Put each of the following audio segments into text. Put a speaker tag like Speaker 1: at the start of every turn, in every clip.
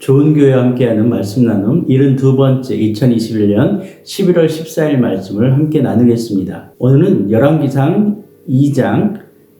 Speaker 1: 좋은 교회와 함께하는 말씀 나눔 72번째 2021년 11월 14일 말씀을 함께 나누겠습니다. 오늘은 열왕기상 2장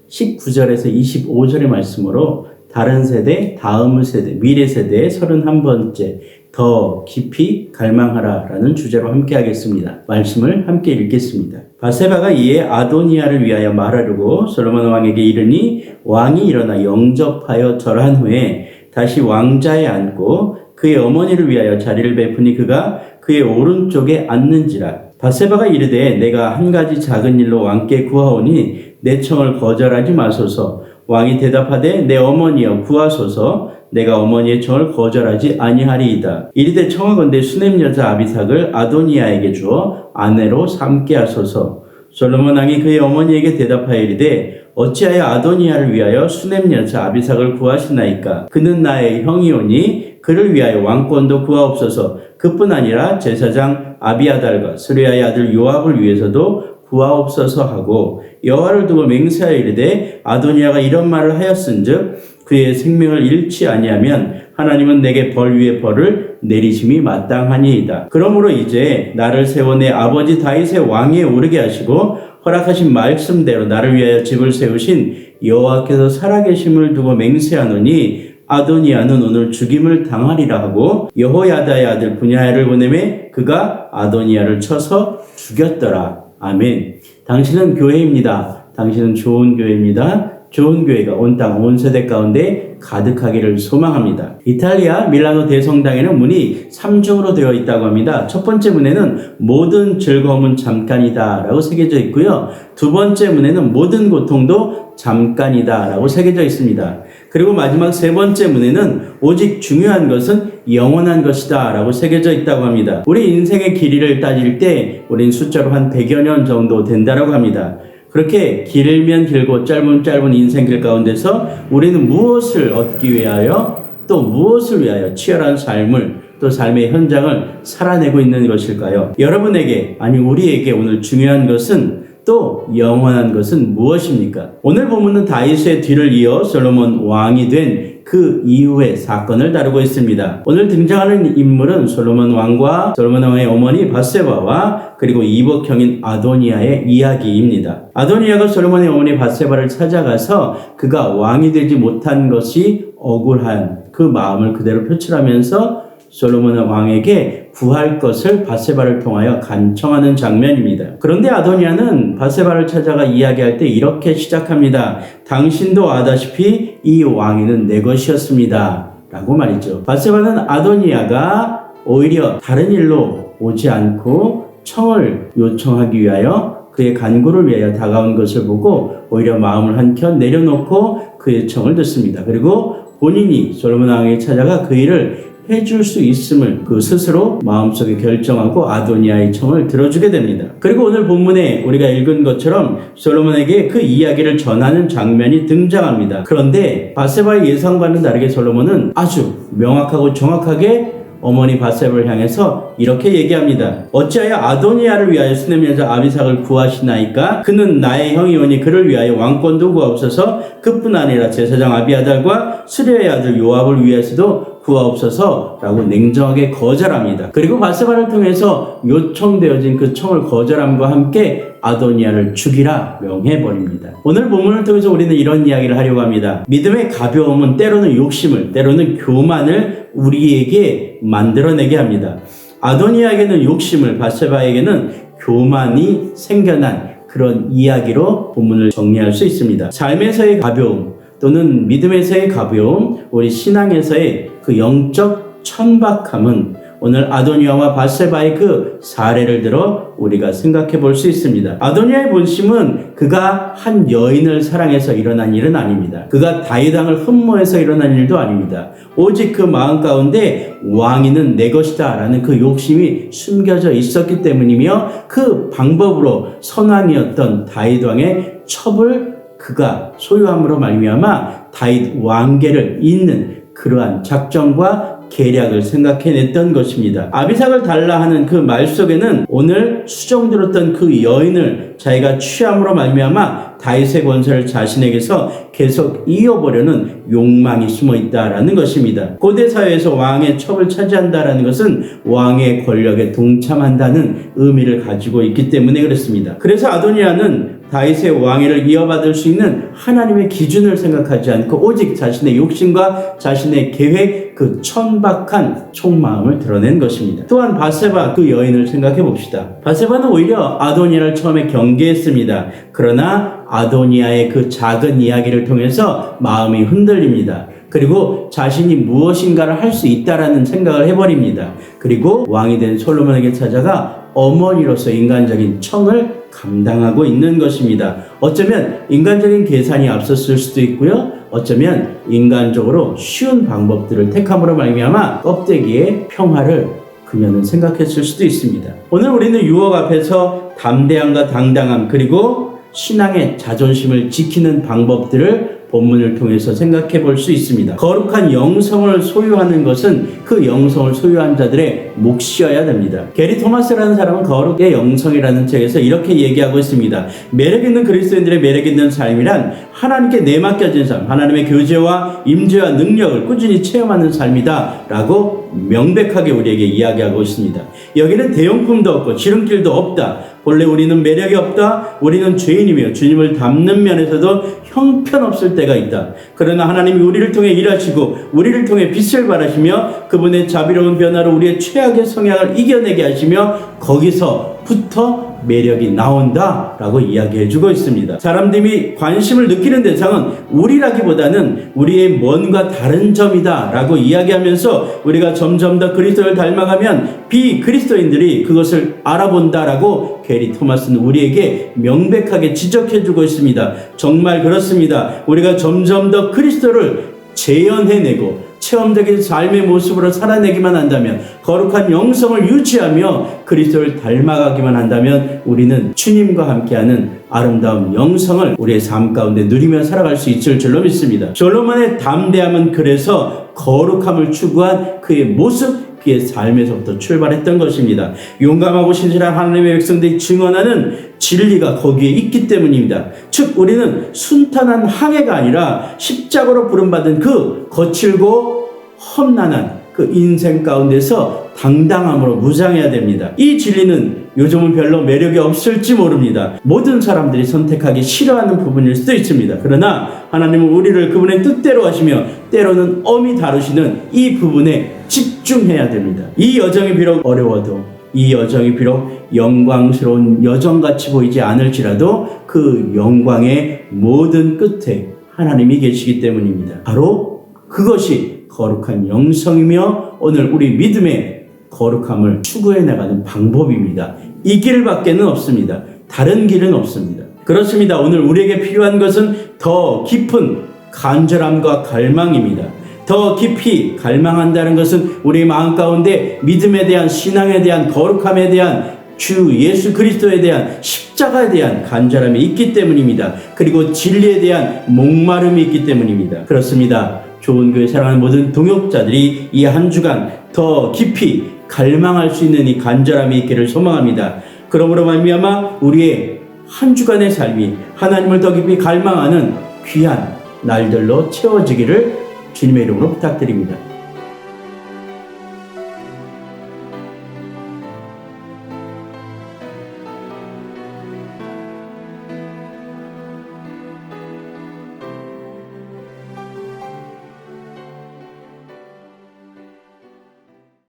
Speaker 1: 19절에서 25절의 말씀으로 다른 세대, 다음 세대, 미래 세대의 31번째 더 깊이 갈망하라 라는 주제로 함께 하겠습니다. 말씀을 함께 읽겠습니다. 바세바가 이에 아도니아를 위하여 말하려고 솔로몬 왕에게 이르니 왕이 일어나 영접하여 절한 후에 다시 왕자에 앉고 그의 어머니를 위하여 자리를 베푸니 그가 그의 오른쪽에 앉는지라. 바세바가 이르되 내가 한 가지 작은 일로 왕께 구하오니 내 청을 거절하지 마소서. 왕이 대답하되 내 어머니여 구하소서. 내가 어머니의 청을 거절하지 아니하리이다. 이르되 청하건대 수넴 여자 아비삭을 아도니아에게 주어 아내로 삼게 하소서. 솔로몬 왕이 그의 어머니에게 대답하여 이르되 어찌하여 아도니아를 위하여 수넴 여자 아비삭을 구하시나이까? 그는 나의 형이오니 그를 위하여 왕권도 구하옵소서. 그뿐 아니라 제사장 아비아달과 스루야의 아들 요압을 위해서도 구하옵소서 하고 여호와를 두고 맹세하여 이르되 아도니아가 이런 말을 하였은즉 그의 생명을 잃지 아니하면 하나님은 내게 벌 위에 벌을 내리심이 마땅하니이다. 그러므로 이제 나를 세워 내 아버지 다윗의 왕위에 오르게 하시고 허락하신 말씀대로 나를 위하여 집을 세우신 여호와께서 살아계심을 두고 맹세하노니 아도니아는 오늘 죽임을 당하리라 하고 여호야다의 아들 분야를 보내매 그가 아도니아를 쳐서 죽였더라. 아멘. 당신은 교회입니다. 당신은 좋은 교회입니다. 좋은 교회가 온 땅, 온 세대 가운데 가득하기를 소망합니다. 이탈리아 밀라노 대성당에는 문이 3중으로 되어 있다고 합니다. 첫 번째 문에는 모든 즐거움은 잠깐이다 라고 새겨져 있고요. 두 번째 문에는 모든 고통도 잠깐이다 라고 새겨져 있습니다. 그리고 마지막 세 번째 문에는 오직 중요한 것은 영원한 것이다 라고 새겨져 있다고 합니다. 우리 인생의 길이를 따질 때 우린 숫자로 한 100여 년 정도 된다라고 합니다. 그렇게 길면 길고 짧은 인생길 가운데서 우리는 무엇을 얻기 위하여 또 무엇을 위하여 치열한 삶을 또 삶의 현장을 살아내고 있는 것일까요? 여러분에게 아니 우리에게 오늘 중요한 것은 또 영원한 것은 무엇입니까? 오늘 본문은 다윗의 뒤를 이어 솔로몬 왕이 된 그 이후의 사건을 다루고 있습니다. 오늘 등장하는 인물은 솔로몬 왕과 솔로몬 왕의 어머니 바세바와 그리고 이복형인 아도니아의 이야기입니다. 아도니아가 솔로몬의 어머니 바세바를 찾아가서 그가 왕이 되지 못한 것이 억울한 그 마음을 그대로 표출하면서 솔로몬 왕에게 구할 것을 바세바를 통하여 간청하는 장면입니다. 그런데 아도니아는 바세바를 찾아가 이야기할 때 이렇게 시작합니다. 당신도 아다시피 이 왕위는 내 것이었습니다. 라고 말이죠. 바세바는 아도니아가 오히려 다른 일로 오지 않고 청을 요청하기 위하여 그의 간구를 위하여 다가온 것을 보고 오히려 마음을 한켠 내려놓고 그의 청을 듣습니다. 그리고 본인이 솔로몬 왕에게 찾아가 그 일을 해줄 수 있음을 그 스스로 마음속에 결정하고 아도니아의 청을 들어주게 됩니다. 그리고 오늘 본문에 우리가 읽은 것처럼 솔로몬에게 그 이야기를 전하는 장면이 등장합니다. 그런데 바세바의 예상과는 다르게 솔로몬은 아주 명확하고 정확하게 어머니 바세바를 향해서 이렇게 얘기합니다. 어찌하여 아도니아를 위하여 수넴 여자 아비삭을 구하시나이까? 그는 나의 형이오니 그를 위하여 왕권도 구하옵소서. 그뿐 아니라 제사장 아비아달과 스루야의 아들 요압을 위해서도 구하옵소서 라고 냉정하게 거절합니다. 그리고 바세바를 통해서 요청되어진 그 청을 거절함과 함께 아도니아를 죽이라 명해버립니다. 오늘 본문을 통해서 우리는 이런 이야기를 하려고 합니다. 믿음의 가벼움은 때로는 욕심을, 때로는 교만을 우리에게 만들어내게 합니다. 아도니아에게는 욕심을, 바세바에게는 교만이 생겨난 그런 이야기로 본문을 정리할 수 있습니다. 삶에서의 가벼움 또는 믿음에서의 가벼움, 우리 신앙에서의 그 영적 천박함은 오늘 아도니아와 바세바의 그 사례를 들어 우리가 생각해 볼 수 있습니다. 아도니아의 본심은 그가 한 여인을 사랑해서 일어난 일은 아닙니다. 그가 다윗 왕을 흠모해서 일어난 일도 아닙니다. 오직 그 마음 가운데 왕위는 내 것이다 라는 그 욕심이 숨겨져 있었기 때문이며 그 방법으로 선왕이었던 다윗 왕의 첩을 그가 소유함으로 말미암아 다윗 왕계를 잇는 그러한 작정과 계략을 생각해냈던 것입니다. 아비삭을 달라 하는 그 말 속에는 오늘 수정들었던 그 여인을 자기가 취함으로 말미암아 다윗의 권세를 자신에게서 계속 이어보려는 욕망이 숨어 있다라는 것입니다. 고대 사회에서 왕의 첩을 차지한다라는 것은 왕의 권력에 동참한다는 의미를 가지고 있기 때문에 그렇습니다. 그래서 아도니아는 다윗의 왕위를 이어받을 수 있는 하나님의 기준을 생각하지 않고 오직 자신의 욕심과 자신의 계획, 그 천박한 속마음을 드러낸 것입니다. 또한 바세바 그 여인을 생각해 봅시다. 바세바는 오히려 아도니아를 처음에 경계했습니다. 그러나 아도니아의 그 작은 이야기를 통해서 마음이 흔들립니다. 그리고 자신이 무엇인가를 할 수 있다라는 생각을 해버립니다. 그리고 왕이 된 솔로몬에게 찾아가 어머니로서 인간적인 청을 감당하고 있는 것입니다. 어쩌면 인간적인 계산이 앞섰을 수도 있고요. 어쩌면 인간적으로 쉬운 방법들을 택함으로 말미암아 껍데기에 평화를 그녀는 생각했을 수도 있습니다. 오늘 우리는 유혹 앞에서 담대함과 당당함 그리고 신앙의 자존심을 지키는 방법들을 본문을 통해서 생각해 볼 수 있습니다. 거룩한 영성을 소유하는 것은 그 영성을 소유한 자들의 몫이어야 됩니다. 게리 토마스라는 사람은 거룩의 영성이라는 책에서 이렇게 얘기하고 있습니다. 매력 있는 그리스도인들의 매력 있는 삶이란 하나님께 내맡겨진 삶, 하나님의 교제와 임재와 능력을 꾸준히 체험하는 삶이다 라고 명백하게 우리에게 이야기하고 있습니다. 여기는 대용품도 없고 지름길도 없다. 본래 우리는 매력이 없다. 우리는 죄인이며 주님을 닮는 면에서도 형편없을 때가 있다. 그러나 하나님이 우리를 통해 일하시고 우리를 통해 빛을 발하시며 그분의 자비로운 변화로 우리의 최악의 성향을 이겨내게 하시며 거기서부터 매력이 나온다 라고 이야기해주고 있습니다. 사람들이 관심을 느끼는 대상은 우리라기보다는 우리의 뭔가 다른 점이다 라고 이야기하면서 우리가 점점 더 그리스도를 닮아가면 비그리스도인들이 그것을 알아본다 라고 게리 토마스는 우리에게 명백하게 지적해주고 있습니다. 정말 그렇습니다. 우리가 점점 더 그리스도를 재현해내고 체험적인 삶의 모습으로 살아내기만 한다면, 거룩한 영성을 유지하며 그리스도를 닮아가기만 한다면 우리는 주님과 함께하는 아름다운 영성을 우리의 삶 가운데 누리며 살아갈 수 있을 줄로 믿습니다. 솔로몬의 담대함은 그래서 거룩함을 추구한 그의 모습, 그의 삶에서부터 출발했던 것입니다. 용감하고 신실한 하나님의 백성들이 증언하는 진리가 거기에 있기 때문입니다. 즉 우리는 순탄한 항해가 아니라 십자가로 부름받은 그 거칠고 험난한 그 인생 가운데서 당당함으로 무장해야 됩니다. 이 진리는 요즘은 별로 매력이 없을지 모릅니다. 모든 사람들이 선택하기 싫어하는 부분일 수도 있습니다. 그러나 하나님은 우리를 그분의 뜻대로 하시며 때로는 엄히 다루시는 이 부분에 집중해야 됩니다. 이 여정이 비록 어려워도, 이 여정이 비록 영광스러운 여정같이 보이지 않을지라도 그 영광의 모든 끝에 하나님이 계시기 때문입니다. 바로 그것이 거룩한 영성이며 오늘 우리 믿음의 거룩함을 추구해 나가는 방법입니다. 이 길밖에는 없습니다. 다른 길은 없습니다. 그렇습니다. 오늘 우리에게 필요한 것은 더 깊은 간절함과 갈망입니다. 더 깊이 갈망한다는 것은 우리 마음 가운데 믿음에 대한, 신앙에 대한, 거룩함에 대한, 주 예수 그리스도에 대한, 십자가에 대한 간절함이 있기 때문입니다. 그리고 진리에 대한 목마름이 있기 때문입니다. 그렇습니다. 좋은 교회 사랑하는 모든 동역자들이 이 한 주간 더 깊이 갈망할 수 있는 이 간절함이 있기를 소망합니다. 그러므로 말미암아 우리의 한 주간의 삶이 하나님을 더 깊이 갈망하는 귀한 날들로 채워지기를 주님의 이름으로 부탁드립니다.